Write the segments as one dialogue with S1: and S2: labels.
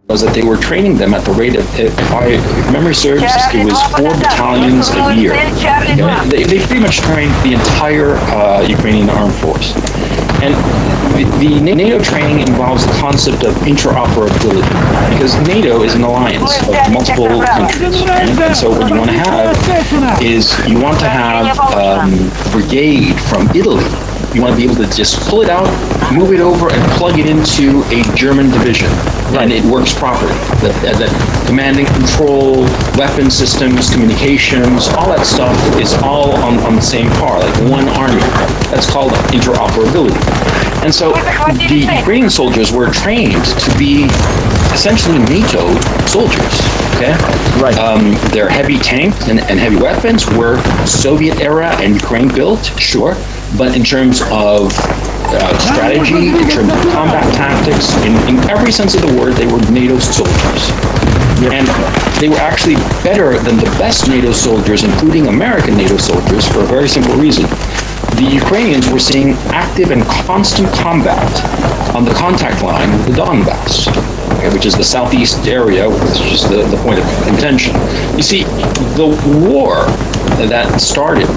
S1: was that they were training them at the rate of, if memory serves, it was 4 battalions a year. Okay? They pretty much trained the entire Ukrainian armed force. And the NATO training involves the concept of interoperability, because NATO is an alliance of multiple countries. And so what you want to have is, you want to have a brigade from Italy. You want to be able to just pull it out, move it over, and plug it into a German division, and it works properly. The command and control, weapon systems, communications, all that stuff is all on the same par, like one army. That's called interoperability. And so the Ukrainian soldiers were trained to be essentially NATO soldiers. Okay?
S2: Right.
S1: Their heavy tanks and heavy weapons were Soviet era and Ukraine built, sure. But in terms of strategy, in terms of combat tactics, in every sense of the word, they were NATO soldiers. And they were actually better than the best NATO soldiers, including American NATO soldiers, for a very simple reason. The Ukrainians were seeing active and constant combat on the contact line with the Donbass, okay, which is the southeast area, which is the point of contention. You see, the war that started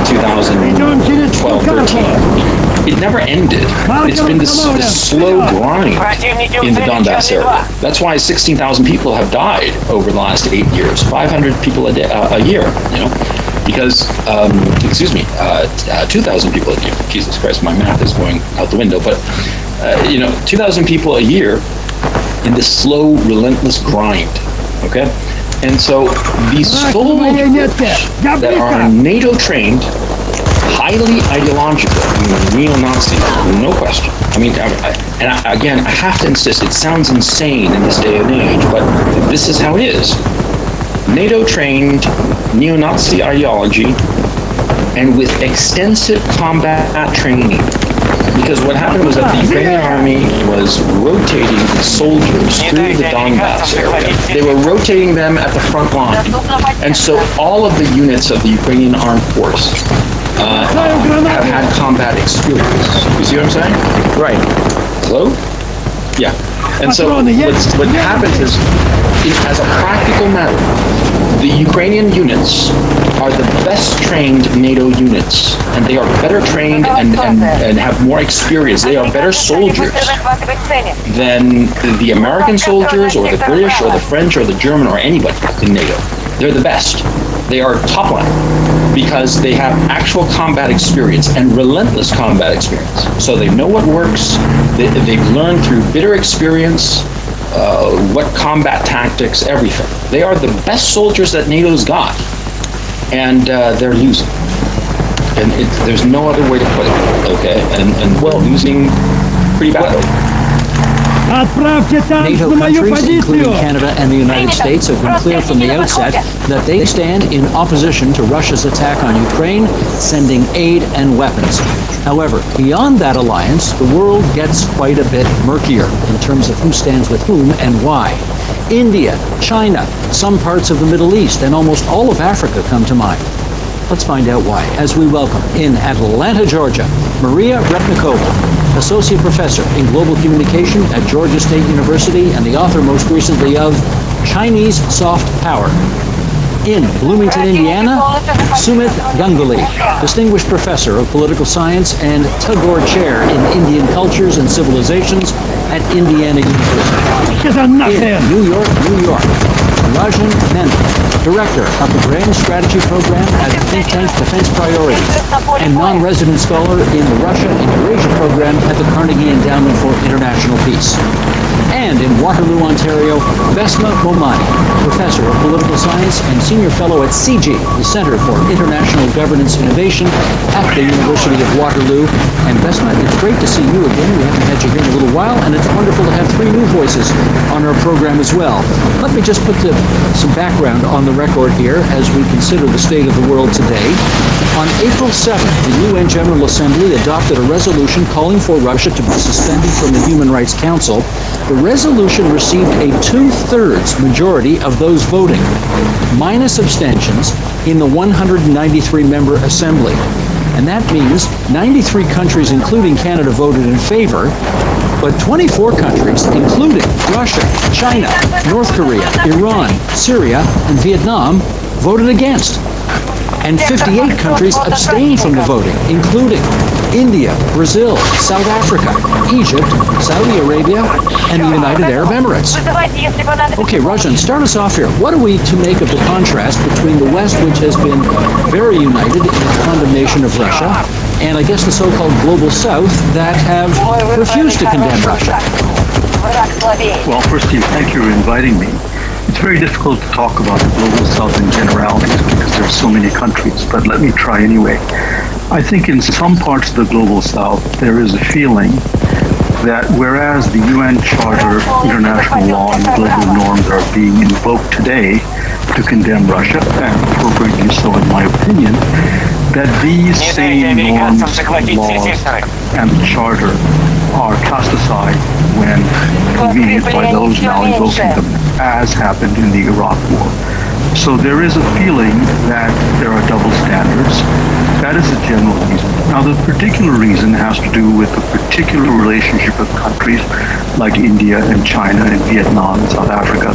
S1: 2012-13. It never ended. It's been this slow grind in the Donbass area. That's why 16,000 people have died over the last 8 years. 500 people a year. You know, because 2,000 people a year. Jesus Christ, my math is going out the window. But 2,000 people a year in this slow, relentless grind. Okay. And so these soldiers that are NATO trained, highly ideological, neo-Nazi, no question. I mean, I have to insist, it sounds insane in this day and age, but this is how it is. NATO trained, neo-Nazi ideology, and with extensive combat training. Because what happened was that the Ukrainian army was rotating soldiers through the Donbass area. They were rotating them at the front line. And so all of the units of the Ukrainian armed force have had combat experience. You see what I'm saying?
S2: Right.
S1: Hello? Yeah. And so what happens is, as a practical matter, the Ukrainian units are the best trained NATO units, and they are better trained and have more experience. They are better soldiers than the American soldiers or the British or the French or the German or anybody in NATO. They're the best. They are top line because they have actual combat experience and relentless combat experience. So they know what works. They've learned through bitter experience what combat tactics, everything. They are the best soldiers that NATO's got, and they're losing. And there's no other way to put it, okay? And well, losing pretty badly.
S3: NATO countries, including Canada and the United States, have been clear from the outset that they stand in opposition to Russia's attack on Ukraine, sending aid and weapons. However, beyond that alliance, the world gets quite a bit murkier in terms of who stands with whom and why. India, China, some parts of the Middle East, and almost all of Africa come to mind. Let's find out why, as we welcome, in Atlanta, Georgia, Maria Repnikova, Associate Professor in Global Communication at Georgia State University and the author most recently of Chinese Soft Power. In Bloomington, Indiana, Sumit Ganguly, Distinguished Professor of Political Science and Tagore Chair in Indian Cultures and Civilizations at Indiana University. In New York, Rajan Menon, Director of the Grand Strategy Program at the think tank Defense Priorities, and non-resident scholar in the Russia and Eurasia Program at the Carnegie Endowment for International Peace. And in Waterloo, Ontario, Vesma Momani, Professor of Political Science and Senior Fellow at CIGI, the Center for International Governance Innovation at the University of Waterloo. And Vesma, it's great to see you again. We haven't had you here in a little while, and it's wonderful to have 3 new voices on our program as well. Let me just put some background on the record here as we consider the state of the world today. On April 7th, the UN General Assembly adopted a resolution calling for Russia to be suspended from the Human Rights Council. The resolution received a 2/3 majority of those voting, minus abstentions, in the 193-member assembly. And that means 93 countries, including Canada, voted in favor, but 24 countries, including Russia, China, North Korea, Iran, Syria, and Vietnam, voted against. And 58 countries abstained from the voting, including India, Brazil, South Africa, Egypt, Saudi Arabia, and the United Arab Emirates. Okay, Rajan, start us off here. What are we to make of the contrast between the West, which has been very united in its condemnation of Russia, and I guess the so-called Global South that have refused to condemn Russia?
S2: Well, firstly, thank you for inviting me. It's very difficult to talk about the Global South in generalities because there are so many countries, but let me try anyway. I think in some parts of the Global South, there is a feeling that whereas the UN Charter, international law, and global norms are being invoked today to condemn Russia, and appropriately so in my opinion, that these same norms, laws, and the Charter are cast aside when convenient by those now invoking them, as happened in the Iraq War. So there is a feeling that there are double standards. That is the general reason. Now, the particular reason has to do with the particular relationship of countries like India and China and Vietnam and South Africa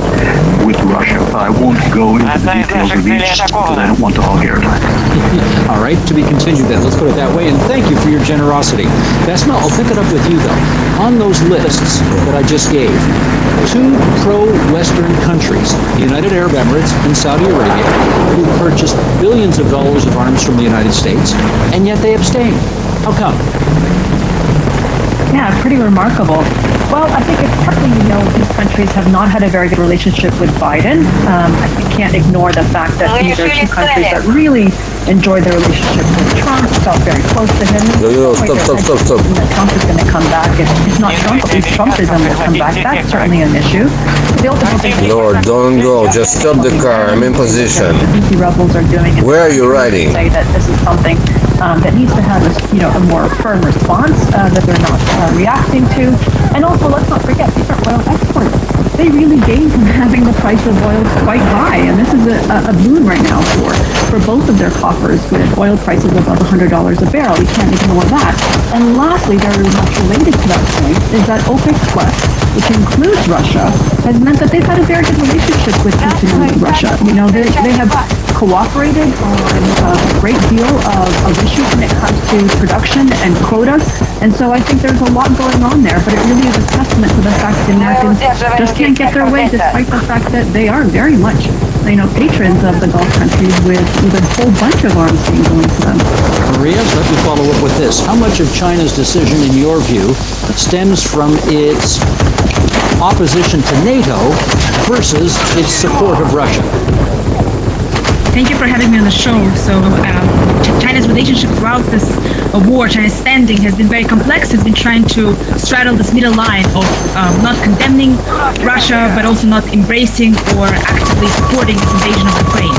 S2: with Russia. But I won't go into the details of each because I don't want to hog airtime.
S3: All right, to be continued then. Let's put it that way, and thank you for your generosity. Vesma, I'll pick it up with you, though. On those lists that I just gave, two pro-Western countries, the United Arab Emirates and Saudi Arabia, who purchased billions of dollars of arms from the United States, and yet they abstained. How come?
S4: Yeah, pretty remarkable. Well, I think it's partly, these countries have not had a very good relationship with Biden. You can't ignore the fact that these are two countries that really enjoyed their relationship with Trump, felt very close to him.
S5: Stop.
S4: Trump is going to come back. If not Trump, at least Trumpism will come back. That's certainly an issue. The ultimate thing
S5: Lord, don't go. Just stop the car. I'm in position.
S4: The Houthi rebels are doing.
S5: Where are you riding?
S4: Say that this is something that needs to have a more firm response that they're not reacting to. And also, let's not forget, these are oil exports. They really gain from having the price of oil quite high, and this is a boon right now for both of their coffers with oil prices above $100 a barrel. We can't ignore that. And lastly, very much related to that point, is that OPEC Plus, which includes Russia, has meant that they've had a very good relationship with Russia. They have cooperated on a great deal of issues when it comes to production and quota. And so I think there's a lot going on there, but it really is a testament to the fact that Americans just can't get their way, despite the fact that they are very much, patrons of the Gulf countries with a whole bunch of arms being going to them.
S3: Maria, let me follow up with this. How much of China's decision, in your view, stems from its opposition to NATO versus its support of Russia?
S6: Thank you for having me on the show. So China's relationship throughout this war, China's standing has been very complex. It's been trying to straddle this middle line of not condemning Russia, but also not embracing or actively supporting its invasion of Ukraine.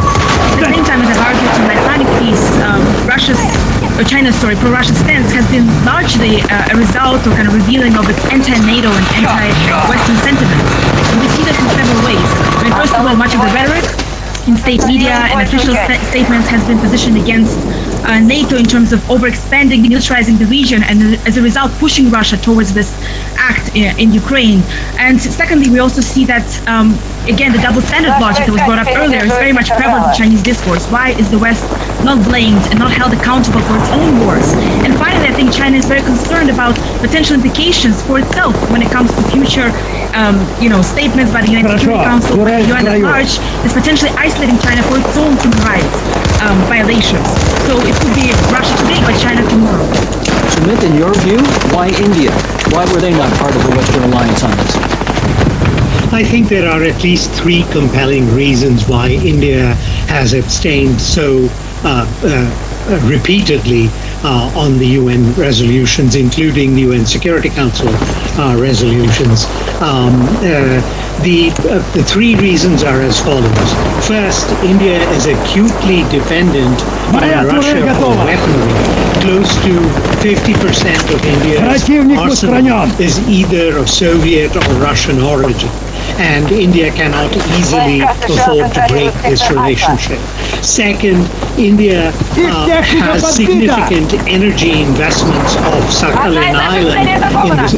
S6: At the same time, as I've argued in my planning piece, China's pro-Russian stance has been largely a result or kind of revealing of its anti-NATO and anti-Western sentiments. And we see this in several ways. First of all, much of the rhetoric in state media and official statements has been positioned against NATO in terms of overexpanding, militarizing the region, and as a result pushing Russia towards this act in Ukraine. And secondly, we also see that, again, the double standard logic that was brought up earlier is very much prevalent in Chinese discourse. Why is the West not blamed and not held accountable for its own wars? And finally, I think China is very concerned about potential implications for itself when it comes to future statements by the United Security Council, by the UN at large, is potentially isolating China for its own human rights violations. So it could be Russia today, but China tomorrow.
S3: Sumit, in your view, why India? Why were they not part of the Western alliance on this?
S7: I think there are at least three compelling reasons why India has abstained so repeatedly on the UN resolutions, including the UN Security Council resolutions. The three reasons are as follows. First, India is acutely dependent on Russia for weaponry. Close to 50% of India's arsenal is either of Soviet or Russian origin. and India cannot easily afford to break this relationship. Second, India has significant energy investments of Sakhalin Island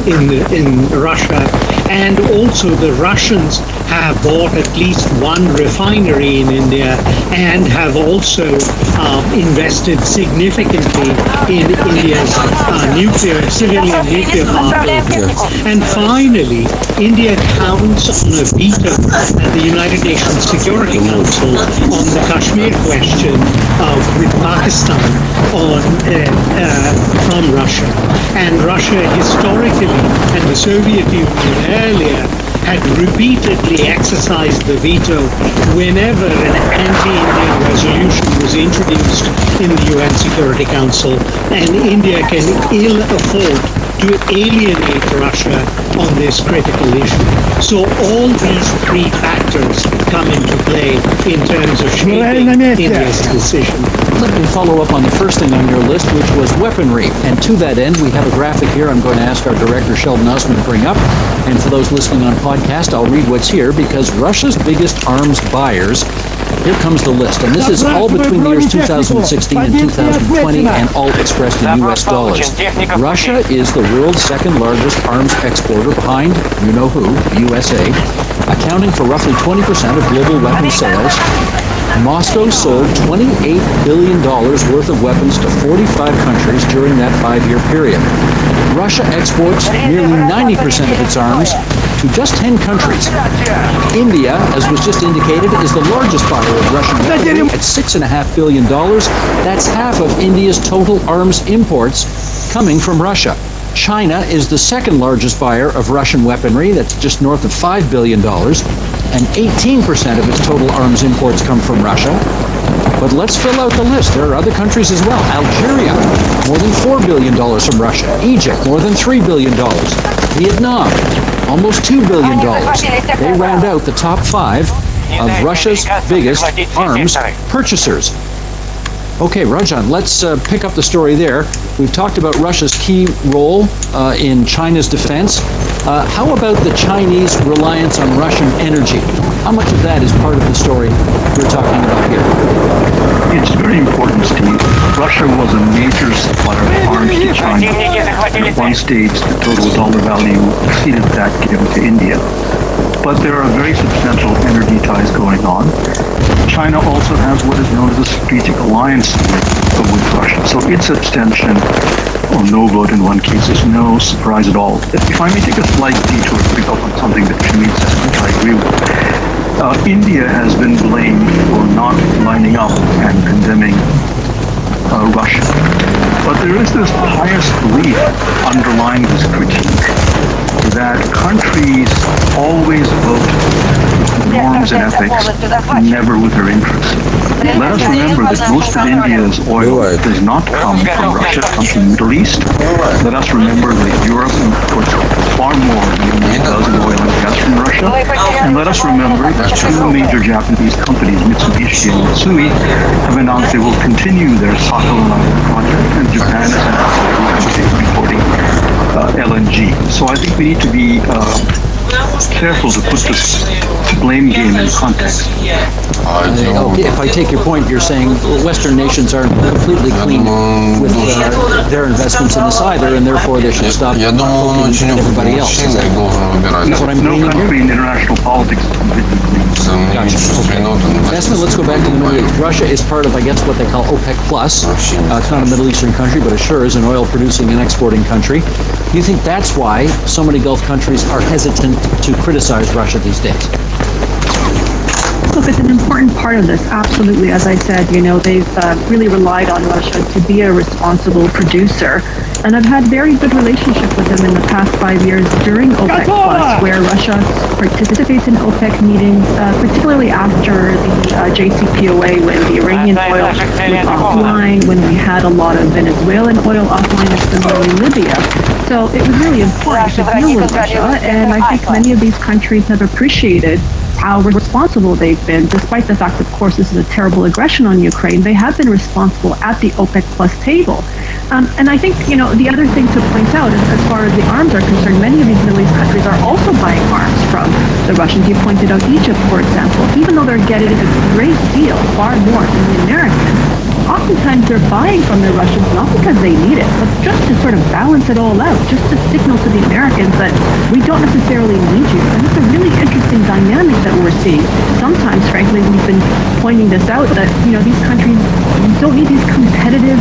S7: in Russia, and also the Russians have bought at least one refinery in India and have also invested significantly in India's civilian nuclear power programs. And finally, India counts on a veto at the United Nations Security Council on the Kashmir question with Pakistan from Russia. And Russia historically, and the Soviet Union earlier, had repeatedly exercised the veto whenever an anti-Indian resolution was introduced in the UN Security Council, and India can ill afford to alienate Russia on this critical issue. So all these three factors come into play in terms of shaping India's decision.
S3: Let me follow up on the first thing on your list, which was weaponry. And to that end, we have a graphic here I'm going to ask our director, Sheldon Osman, to bring up. And for those listening on podcast, I'll read what's here, because Russia's biggest arms buyers, here comes the list. And this is all between the years 2016 and 2020, and all expressed in US dollars. Russia is the world's second largest arms exporter behind, you know who, USA, accounting for roughly 20% of global weapons sales. Moscow sold $28 billion worth of weapons to 45 countries during that 5-year period. Russia exports nearly 90% of its arms to just 10 countries. India, as was just indicated, is the largest buyer of Russian weaponry at $6.5 billion. That's half of India's total arms imports coming from Russia. China is the second largest buyer of Russian weaponry, that's just north of $5 billion, and 18% of its total arms imports come from Russia. But let's fill out the list. There are other countries as well. Algeria, more than $4 billion from Russia. Egypt, more than $3 billion. Vietnam, almost $2 billion. They round out the top 5 of Russia's biggest arms purchasers. Okay, Rajan, let's pick up the story there. We've talked about Russia's key role in China's defense. How about the Chinese reliance on Russian energy? How much of that is part of the story we're talking about here?
S2: It's very important, Steve. Russia was a major supplier of arms to China. At one stage, the total dollar value exceeded that given to India. But there are very substantial energy ties going on. China also has what is known as a strategic alliance with Russia. So its abstention or no vote in one case is no surprise at all. If I may take a slight detour to pick up on something that Shamid said, which I agree with. India has been blamed for not lining up and condemning Russia. But there is this pious belief underlying this critique that countries always vote with norms and ethics, never with their interests. Let us remember that most of India's oil does not come from Russia, it comes from the Middle East. Let us remember that Europe imports far more than India does in oil and gas from Russia. And let us remember that 2 major Japanese companies, Mitsubishi and Mitsui, have announced they will continue their Sakhalin Island project, and Japan is announced importing LNG. So I think we need to be careful to put this blame game in context.
S3: Okay, if I take your point, you're saying Western nations aren't completely clean with their investments in this either, and therefore they should stop poking everybody else. Is that what I'm
S2: No
S3: meaning
S2: country
S3: here?
S2: in international politics is completely clean.
S3: Gotcha. Okay. Esmond, let's go back to the Middle East. Russia is part of, I guess, what they call OPEC+. It's not a Middle Eastern country, but it sure is an oil-producing and exporting country. Do you think that's why so many Gulf countries are hesitant to criticize Russia these days?
S4: Look, it's an important part of this, absolutely. As I said, they've really relied on Russia to be a responsible producer. And I've had very good relationship with them in the past 5 years during OPEC+, where Russia participates in OPEC meetings, particularly after the JCPOA, when the Iranian oil was offline, when we had a lot of Venezuelan oil offline, and similarly Libya. So it was really important to deal with Russia, and I think many of these countries have appreciated how responsible they've been, despite the fact, of course, this is a terrible aggression on Ukraine. They have been responsible at the OPEC Plus table. And I think, the other thing to point out, as far as the arms are concerned, many of these Middle East countries are also buying arms from the Russians. You pointed out Egypt, for example. Even though they're getting a great deal, far more than the Americans, oftentimes they're buying from the Russians not because they need it, but just to sort of balance it all out, just to signal to the Americans that we don't necessarily need you. And it's a really interesting dynamic that we're seeing. Sometimes, frankly, we've been pointing this out, that, these countries don't need these competitive,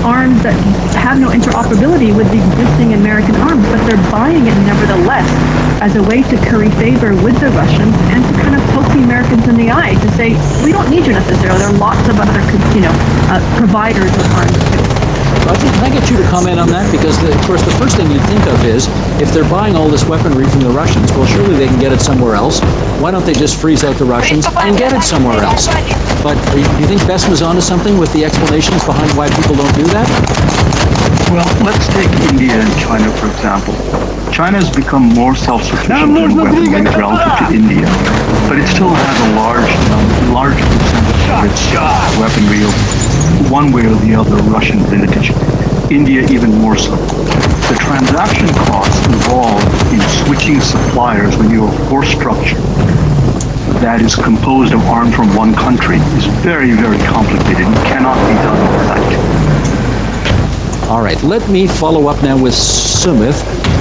S4: arms that have no interoperability with the existing American arms, but they're buying it nevertheless as a way to curry favor with the Russians and to kind of poke the Americans in the eye to say, we don't need you necessarily. There are lots of other, providers of arms too.
S3: Roger, can I get you to comment on that? Because, of course, the first thing you'd think of is, if they're buying all this weaponry from the Russians, well, surely they can get it somewhere else. Why don't they just freeze out the Russians and get it somewhere else? But do you think Besma's onto something with the explanations behind why people don't do that?
S2: Well, let's take India and China, for example. China has become more self-sufficient in weaponry relative to India, but it still has a large percentage of its weaponry of one way or the other Russian vintage. India even more so. The transaction costs involved in switching suppliers when you have a force structure that is composed of arms from one country is very, very complicated and cannot be done overnight.
S3: All right, let me follow up now with Sumit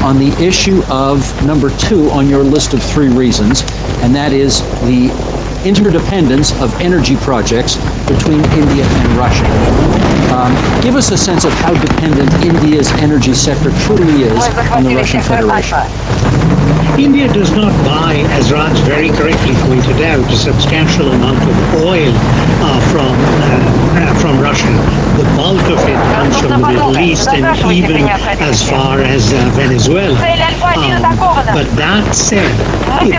S3: on the issue of number 2 on your list of 3 reasons, and that is the interdependence of energy projects between India and Russia. Give us a sense of how dependent India's energy sector truly is on the Russian Federation.
S7: India does not buy, as Raj very correctly pointed out, a substantial amount of oil from Russia. The bulk of it comes from the Middle East and even as far as Venezuela. But that said, what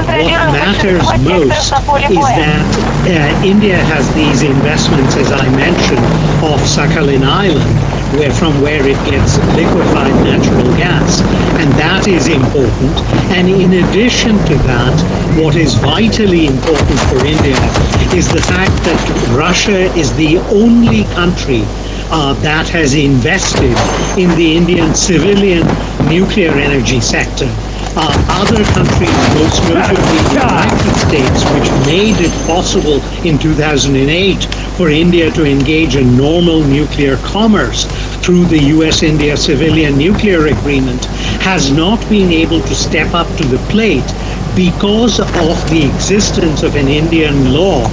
S7: matters most is that India has these investments, as I mentioned, off Sakhalin Island, from where it gets liquefied natural gas, and that is important. And in addition to that, what is vitally important for India is the fact that Russia is the only country that has invested in the Indian civilian nuclear energy sector. Other countries, most notably the United States, which made it possible in 2008 for India to engage in normal nuclear commerce through the US-India Civilian Nuclear Agreement, has not been able to step up to the plate because of the existence of an Indian law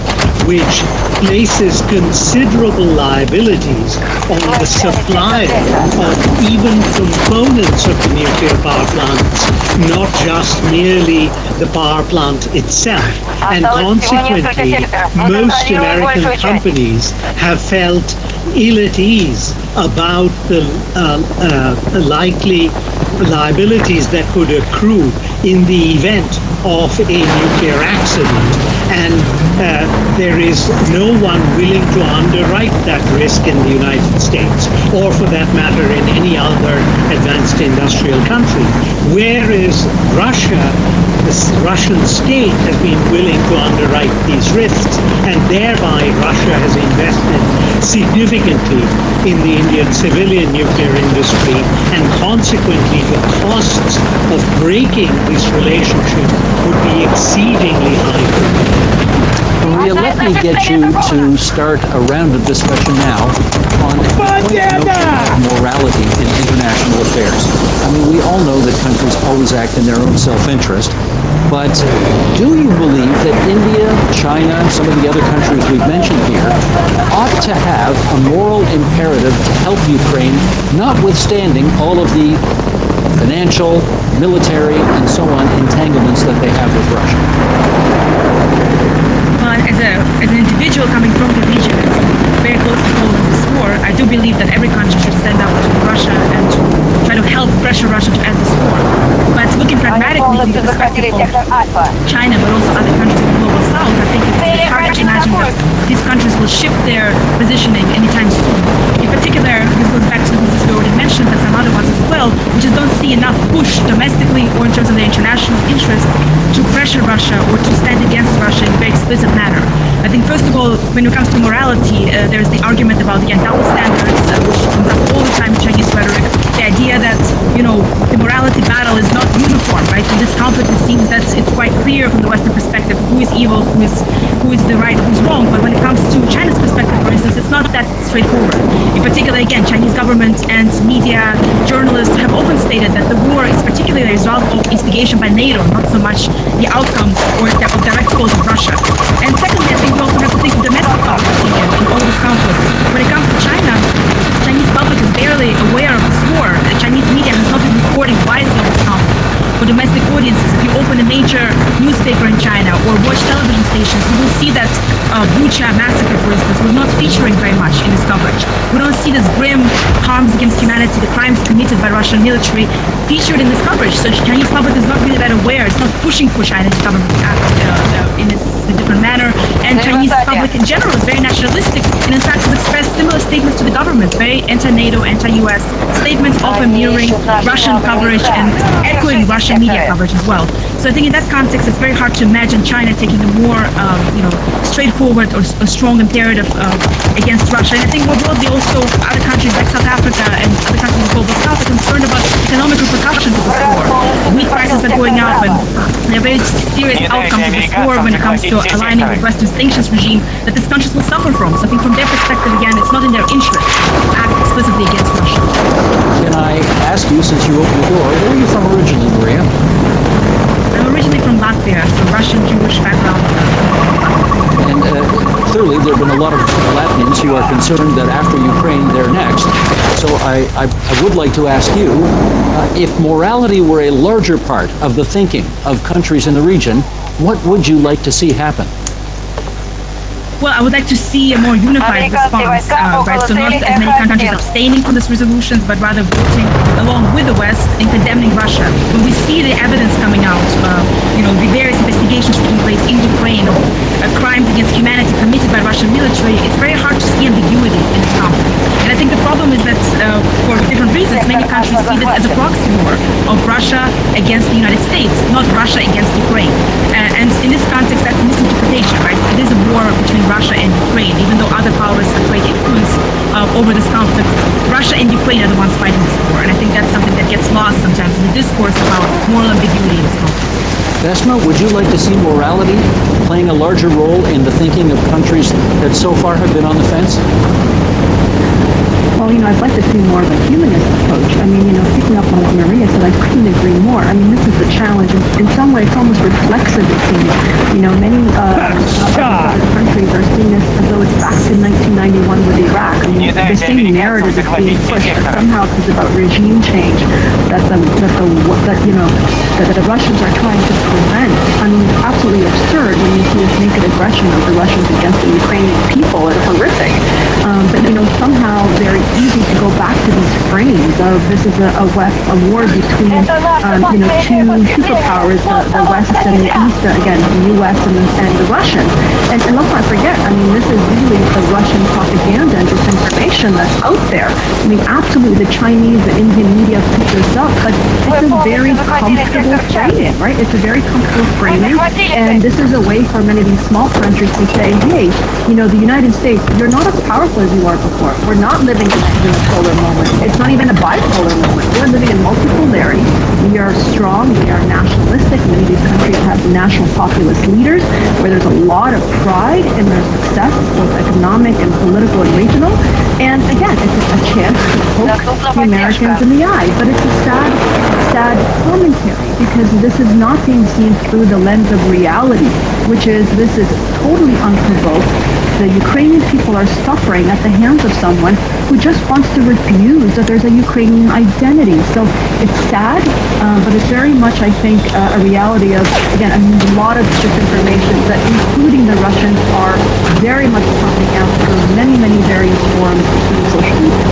S7: which places considerable liabilities on the supplier of even components of the nuclear power plants, not just merely the power plant itself. And consequently, most American companies have felt ill at ease about the likely liabilities that could accrue in the event of a nuclear accident, and there is no one willing to underwrite that risk in the United States, or for that matter in any other advanced industrial country. Whereas Russia, the Russian state, has been willing to underwrite these risks, and thereby Russia has invested significantly in the Indian civilian nuclear industry, and consequently the costs of breaking this relationship would be exceedingly high.
S3: Maria, let me get you to start a round of discussion now on the notion of morality in international affairs. I mean, we all know that countries always act in their own self-interest, but do you believe that India, China, some of the other countries we've mentioned here, ought to have a moral imperative to help Ukraine, notwithstanding all of the financial, military, and so on entanglements that they have with Russia?
S6: Well, as an individual coming from the region and very close to following this war, I do believe that every country should stand up to Russia and to try to help pressure Russia to end this war. But looking pragmatically from the perspective of China, but also other countries in the global south, I think it's hard to imagine that these countries will shift their positioning anytime soon. In particular, this goes back to the we already mentioned, mentioned, and some other ones as well, we just don't see enough push domestically or in terms of the international interest to pressure Russia or to stand against Russia in a very explicit manner. I think, first of all, when it comes to morality, there's the argument about, again, double standards, which comes up all the time in Chinese rhetoric. The idea that, the morality battle is not uniform, right? In this conflict, it seems that it's quite clear from the Western perspective who is evil, who is the right, who's wrong. But when it comes to China's perspective, for instance, it's not that straightforward. In particular, again, Chinese government and media, journalists have often stated that the war is particularly a result of instigation by NATO, not so much the outcome or the direct cause of Russia. And secondly, I think we also have to think of domestic politics in all this conflict. When it comes to China, the Chinese public is barely aware of this war. The Chinese media has not been reporting widely on this conflict. For domestic audiences, if you open a major newspaper in China or watch television stations, you will see that Bucha massacre, for instance, was not featuring very much in this coverage. We don't see this grim harms against humanity, the crimes committed by Russian military featured in this coverage. So the Chinese public is not really that aware. It's not pushing for China's government to act in a different manner. And Chinese public in general is very nationalistic and in fact has expressed similar statements to the government, very anti-NATO, anti-US statements, often mirroring Russian coverage and echoing Russian media coverage as well. So I think in that context, it's very hard to imagine China taking a more, straightforward or a strong imperative against Russia. And I think more broadly also other countries like South Africa and other countries in the global south are concerned about economic repercussions of this war. Wheat prices are going up and there are very serious outcomes of this war when it comes to aligning with Western sanctions regime that these countries will suffer from. So I think from their perspective, again, it's not in their interest to act explicitly against Russia.
S3: Can I ask you, since you opened the door, where are you from originally, Maria?
S6: I'm originally from Latvia, so Russian Jewish background.
S3: And clearly there have been a lot of Latvians who are concerned that after Ukraine, they're next. So I would like to ask you, if morality were a larger part of the thinking of countries in the region, what would you like to see happen?
S6: Well, I would like to see a more unified response, right? So not as many countries abstaining from these resolutions, but rather voting along with the West in condemning Russia. When we see the evidence coming out, the various investigations taking place in Ukraine of crimes against humanity committed by Russian military, it's very hard to see ambiguity in this conflict. And I think the problem is that, for different reasons, many countries see this as a proxy war of Russia against the United States, not Russia against Ukraine. And in this context, that's a misinterpretation, right? It is a war between Russia and Ukraine, even though other powers have great influence over this conflict. Russia and Ukraine are the ones fighting this war, and I think that's something that gets lost sometimes in the discourse about moral ambiguity in this conflict.
S3: Vesma, would you like to see morality playing a larger role in the thinking of countries that so far have been on the fence?
S4: Well, I'd like to see more of a humanist approach. I mean, picking up on what Maria said, I couldn't agree more. I mean, this is the challenge. In some way, it's almost reflexive, it seems. Many other countries are seeing this as though it's back to 1991 with Iraq. I mean, the same narrative is being pushed, but somehow it's about regime change that the Russians are trying to prevent. I mean, it's absolutely absurd when you see this naked aggression of the Russians against the Ukrainian people. It's horrific. But somehow they're easy to go back to these frames of this is a war between two superpowers, the West and the East, again, the U.S. and the Russians. And let's not forget, I mean, this is really the Russian propaganda and disinformation that's out there. I mean, absolutely, the Chinese, the Indian media pick this up, but it's a very comfortable framing, right? It's a very comfortable framing, and this is a way for many of these small countries to say, hey, the United States, you're not as powerful as you were before. We're not living in a polar moment. It's not even a bipolar moment. We're living in multipolarity. We are strong. We are nationalistic. Many of these countries have national populist leaders where there's a lot of pride in their success, both economic and political and regional. And again, it's a chance to poke the Americans in the eye. But it's a sad commentary because this is not being seen through the lens of reality, which is this is totally unprovoked. The Ukrainian people are suffering at the hands of someone who just wants to refuse that there's a Ukrainian identity. So it's sad, but it's very much, I think, a reality of, again, a lot of disinformation that, including the Russians, are very much pumping out through many, many various forms through social media.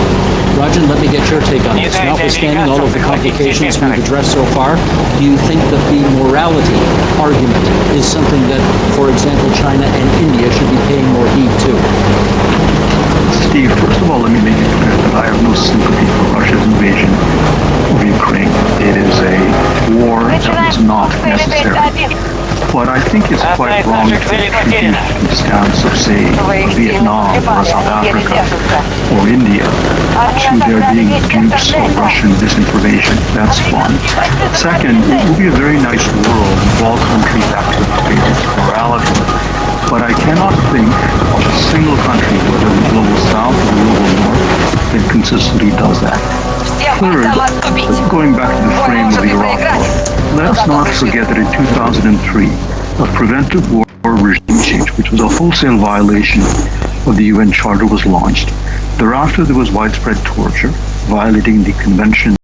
S3: Rajan, let me get your take on this. Notwithstanding all of the complications we've addressed so far, do you think that the morality argument is something that, for example, China and India should be paying more heed to?
S2: Steve, first of all, let me make it clear that I have no sympathy for Russia's invasion of Ukraine. It is a war that was not necessary. But I think it's quite wrong to take the stance of, say, Vietnam or South Africa or India to there being dupes of Russian disinformation. That's one. Second, it would be a very nice world if all countries actually traded morality. But I cannot think of a single country, whether the global south or the global north, that consistently does that. Third, going back to the frame of the Iraq war, let us not forget that in 2003, a preventive war regime change, which was a wholesale violation of the UN Charter, was launched. Thereafter, there was widespread torture, violating the Convention